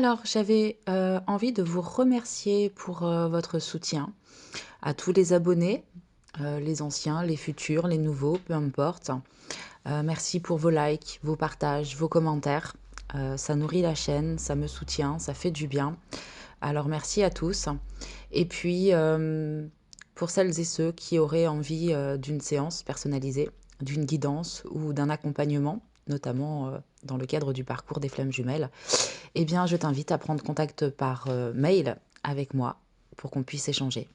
Alors, j'avais envie de vous remercier pour votre soutien, à tous les abonnés, les anciens, les futurs, les nouveaux, peu importe. Merci pour vos likes, vos partages, vos commentaires. Ça nourrit la chaîne, ça me soutient, ça fait du bien. Alors merci à tous. Et puis, pour celles et ceux qui auraient envie d'une séance personnalisée, d'une guidance ou d'un accompagnement, notamment dans le cadre du parcours des flammes jumelles, eh bien, je t'invite à prendre contact par mail avec moi pour qu'on puisse échanger.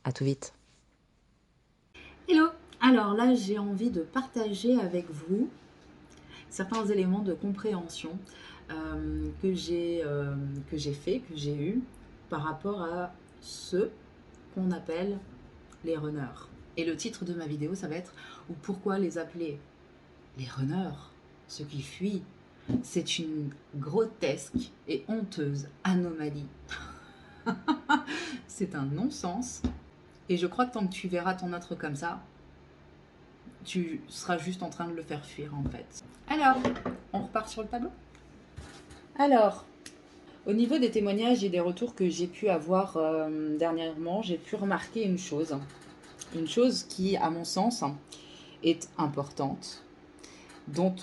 À tout vite. Hello! Alors là, j'ai envie de partager avec vous certains éléments de compréhension que j'ai fait, que j'ai eu par rapport à ceux qu'on appelle les runners. Et le titre de ma vidéo, ça va être « Ou pourquoi les appeler les runners, ceux qui fuient, c'est une grotesque et honteuse anomalie. » C'est un non-sens. Et je crois que tant que tu verras ton être comme ça, tu seras juste en train de le faire fuir en fait. Alors, on repart sur le tableau. Alors, au niveau des témoignages et des retours que j'ai pu avoir dernièrement, j'ai pu remarquer une chose qui, à mon sens, est importante, dont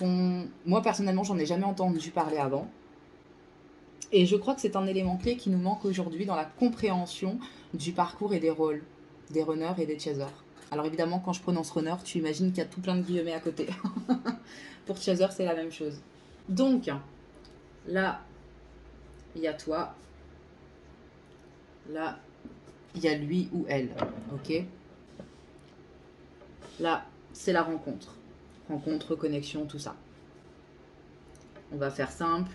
moi personnellement, j'en ai jamais entendu parler avant. Et je crois que c'est un élément clé qui nous manque aujourd'hui dans la compréhension du parcours et des rôles des runners et des chasers. Alors évidemment, quand je prononce runner, tu imagines qu'il y a tout plein de guillemets à côté. Pour chaser, c'est la même chose. Donc, là, il y a toi. Là, il y a lui ou elle. Ok? Là, c'est la rencontre. Rencontre, connexion, tout ça. On va faire simple.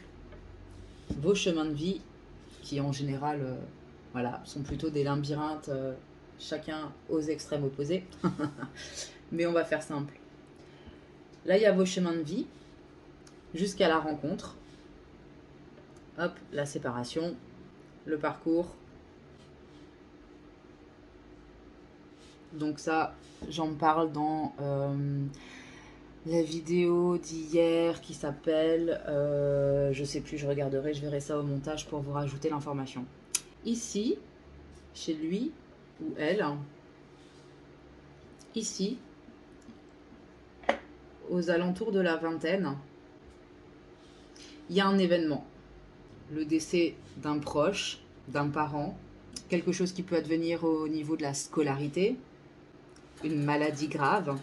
Vos chemins de vie, qui en général, voilà, sont plutôt des labyrinthes, chacun aux extrêmes opposés. Mais on va faire simple. Là, il y a vos chemins de vie, jusqu'à la rencontre. Hop, la séparation, le parcours. Donc ça, j'en parle dans la vidéo d'hier qui s'appelle, je sais plus, je regarderai, je verrai ça au montage pour vous rajouter l'information. Ici, chez lui ou elle, ici, aux alentours de la vingtaine, il y a un événement. Le décès d'un proche, d'un parent, quelque chose qui peut advenir au niveau de la scolarité, une maladie grave,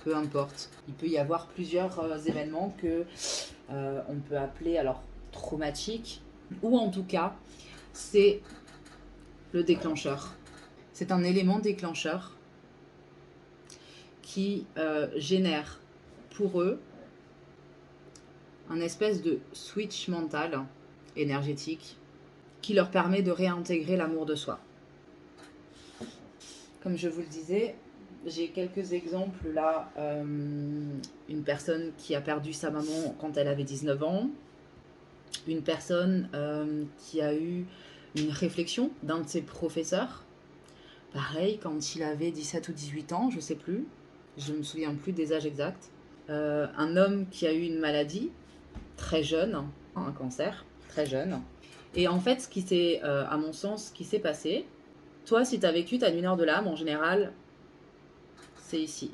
peu importe. Il peut y avoir plusieurs événements que on peut appeler alors traumatiques, ou en tout cas, c'est le déclencheur. C'est un élément déclencheur qui génère pour eux un espèce de switch mental, énergétique, qui leur permet de réintégrer l'amour de soi. Comme je vous le disais, j'ai quelques exemples là. Une personne qui a perdu sa maman quand elle avait 19 ans. Une personne qui a eu une réflexion d'un de ses professeurs. Pareil, quand il avait 17 ou 18 ans, je sais plus. Je ne me souviens plus des âges exacts. Un homme qui a eu une maladie, très jeune, un cancer, très jeune. Et en fait, ce qui s'est, à mon sens, ce qui s'est passé, toi, si tu as vécu ta lunaire de l'âme, en général, c'est ici.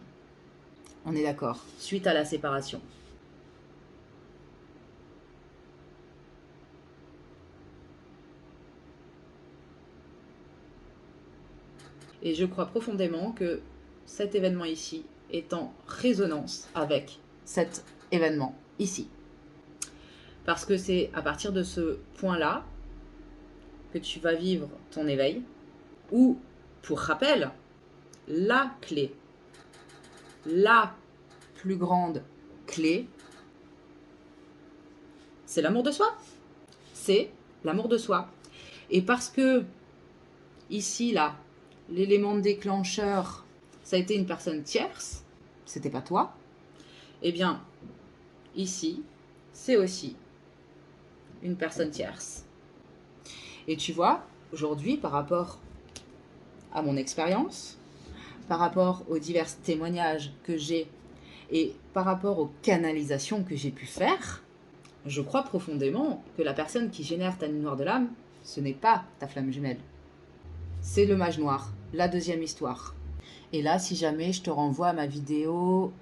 On est d'accord, suite à la séparation. Et je crois profondément que cet événement ici est en résonance avec cet événement ici. Parce que c'est à partir de ce point-là que tu vas vivre ton éveil, ou, pour rappel, la clé, la plus grande clé, c'est l'amour de soi. C'est l'amour de soi. Et parce que, ici, là, l'élément déclencheur, ça a été une personne tierce, c'était pas toi, eh bien, ici, c'est aussi une personne tierce. Et tu vois, aujourd'hui, par rapport à mon expérience, par rapport aux divers témoignages que j'ai et par rapport aux canalisations que j'ai pu faire, je crois profondément que la personne qui génère ta nuit noire de l'âme, ce n'est pas ta flamme jumelle. C'est le mage noir, la deuxième histoire. Et là, si jamais, je te renvoie à ma vidéo.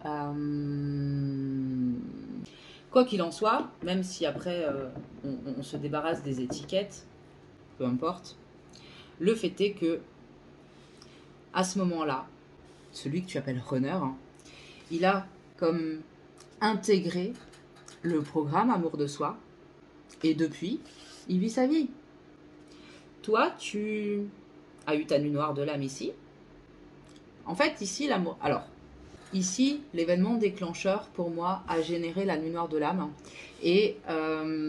Quoi qu'il en soit, même si après on se débarrasse des étiquettes, peu importe, le fait est que à ce moment-là, celui que tu appelles runner, hein, il a comme intégré le programme Amour de soi et depuis, il vit sa vie. Toi, tu as eu ta nuit noire de l'âme ici. En fait, ici, l'amour. Alors, ici, l'événement déclencheur pour moi a généré la nuit noire de l'âme. Et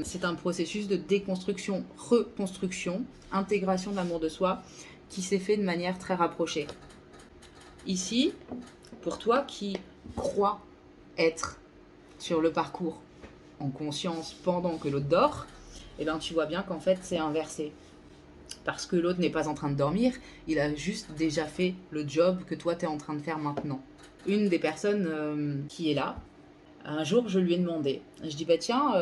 c'est un processus de déconstruction, reconstruction, intégration de l'amour de soi qui s'est fait de manière très rapprochée. Ici, pour toi qui crois être sur le parcours en conscience pendant que l'autre dort, eh ben, tu vois bien qu'en fait c'est inversé. Parce que l'autre n'est pas en train de dormir, il a juste déjà fait le job que toi tu es en train de faire maintenant. Une des personnes qui est là, un jour je lui ai demandé, je dis bah tiens,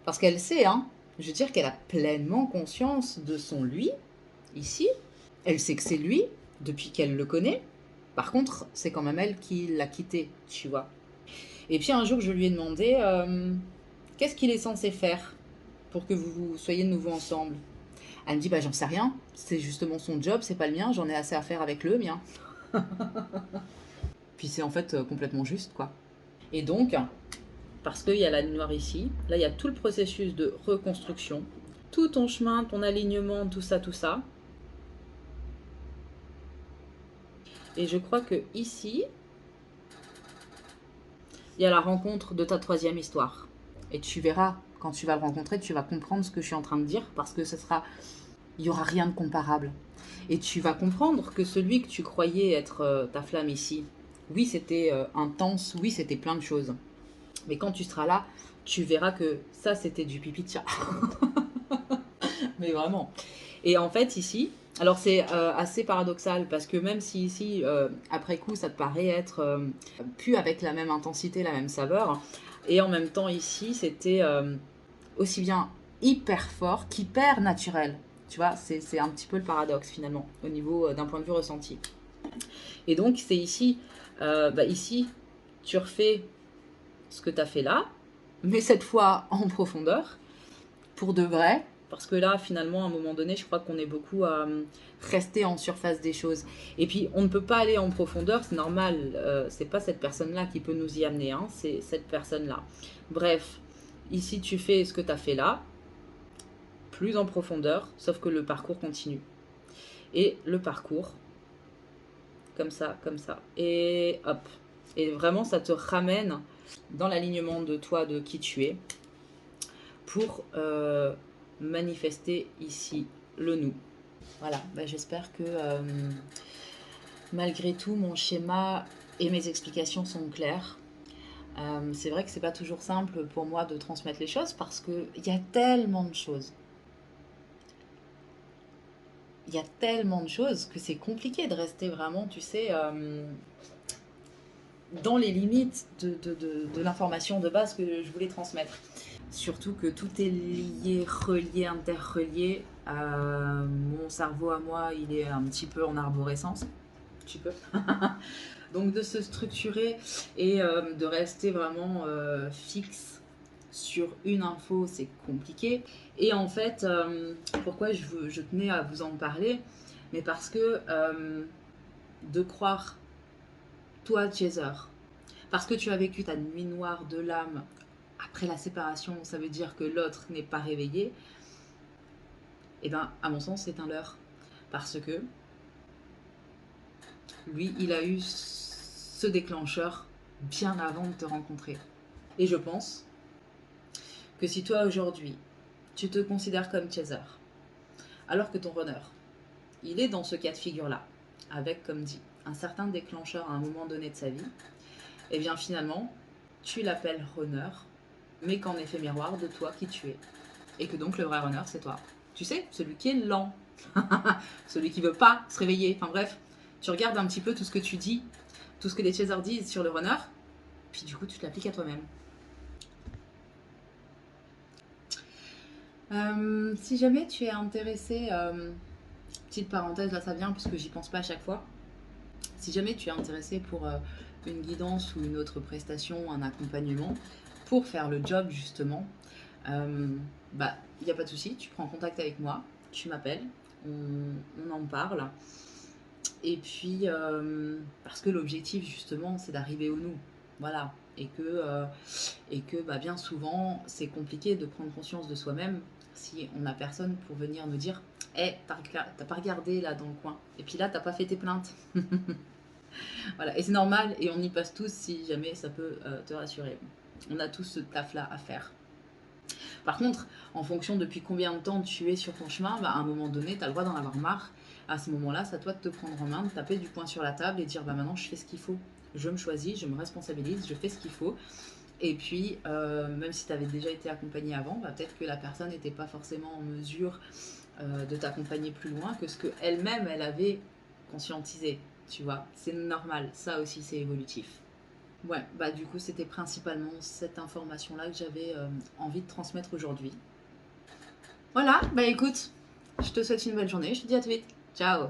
parce qu'elle sait, hein, je veux dire qu'elle a pleinement conscience de son lui, ici, elle sait que c'est lui, depuis qu'elle le connaît, par contre c'est quand même elle qui l'a quitté, tu vois. Et puis un jour je lui ai demandé, qu'est-ce qu'il est censé faire pour que vous soyez de nouveau ensemble? Elle me dit, bah j'en sais rien, c'est justement son job, c'est pas le mien, j'en ai assez à faire avec le mien. Puis c'est en fait complètement juste, quoi. Et donc, parce qu'il y a la nuit noire ici, là il y a tout le processus de reconstruction, tout ton chemin, ton alignement, tout ça, tout ça. Et je crois que ici, il y a la rencontre de ta troisième histoire. Et tu verras, quand tu vas le rencontrer, tu vas comprendre ce que je suis en train de dire, parce que il n'y aura rien de comparable. Et tu vas comprendre que celui que tu croyais être ta flamme ici, oui, c'était intense, oui, c'était plein de choses. Mais quand tu seras là, tu verras que ça, c'était du pipi de chat. Mais vraiment. Et en fait, ici, alors c'est assez paradoxal parce que même si ici, après coup, ça te paraît être plus avec la même intensité, la même saveur, et en même temps ici, c'était aussi bien hyper fort qu'hyper naturel. Tu vois, c'est un petit peu le paradoxe finalement, au niveau d'un point de vue ressenti. Et donc, c'est ici, ici, tu refais ce que tu as fait là, mais cette fois en profondeur, pour de vrai. Parce que là, finalement, à un moment donné, je crois qu'on est beaucoup à rester en surface des choses. Et puis, on ne peut pas aller en profondeur, c'est normal. C'est pas cette personne-là qui peut nous y amener, hein, c'est cette personne-là. Bref, ici, tu fais ce que tu as fait là, plus en profondeur, sauf que le parcours continue. Et le parcours, comme ça, et hop. Et vraiment, ça te ramène dans l'alignement de toi, de qui tu es, pour manifester ici le nous. Voilà, j'espère que malgré tout, mon schéma et mes explications sont claires. C'est vrai que c'est pas toujours simple pour moi de transmettre les choses parce qu'il y a tellement de choses. Il y a tellement de choses que c'est compliqué de rester vraiment, tu sais, dans les limites de l'information de base que je voulais transmettre. Surtout que tout est lié, relié, interrelié. Mon cerveau à moi, il est un petit peu en arborescence. Un petit peu. Donc de se structurer et de rester vraiment fixe sur une info, c'est compliqué. Et en fait, pourquoi je tenais à vous en parler, mais parce que de croire, toi, Chaser, parce que tu as vécu ta nuit noire de l'âme après la séparation, ça veut dire que l'autre n'est pas réveillé, et bien, à mon sens, c'est un leurre. Parce que lui, il a eu ce déclencheur bien avant de te rencontrer. Et je pense que si toi, aujourd'hui, tu te considères comme chaser, alors que ton runner, il est dans ce cas de figure-là, avec, comme dit, un certain déclencheur à un moment donné de sa vie, et bien finalement, tu l'appelles runner, mais qu'en effet miroir de toi qui tu es. Et que donc le vrai runner, c'est toi. Tu sais, celui qui est lent, celui qui veut pas se réveiller. Enfin bref, tu regardes un petit peu tout ce que tu dis, tout ce que les chasers disent sur le runner, puis du coup tu te l'appliques à toi-même. Si jamais tu es intéressé, petite parenthèse, là ça vient parce que j'y pense pas à chaque fois. Si jamais tu es intéressé pour une guidance ou une autre prestation, un accompagnement, pour faire le job justement, bah il n'y a pas de souci, tu prends contact avec moi, tu m'appelles, on en parle. Et puis, parce que l'objectif justement c'est d'arriver au nous. Voilà. Et que bah, bien souvent c'est compliqué de prendre conscience de soi-même si on n'a personne pour venir nous dire «Eh, t'as pas regardé là dans le coin, et puis là t'as pas fait tes plaintes». Voilà, et c'est normal, et on y passe tous si jamais ça peut te rassurer. On a tous ce taf-là à faire. Par contre, en fonction depuis combien de temps tu es sur ton chemin, bah, à un moment donné, tu as le droit d'en avoir marre. À ce moment-là, c'est à toi de te prendre en main, de taper du poing sur la table et de dire bah, maintenant je fais ce qu'il faut. Je me choisis, je me responsabilise, je fais ce qu'il faut. Et puis, même si tu avais déjà été accompagné avant, bah, peut-être que la personne n'était pas forcément en mesure de t'accompagner plus loin que ce qu'elle-même, elle avait conscientisé. Tu vois, c'est normal, ça aussi c'est évolutif. Ouais, bah du coup c'était principalement cette information-là que j'avais envie de transmettre aujourd'hui. Voilà, bah écoute, je te souhaite une bonne journée, je te dis à tout vite. Ciao.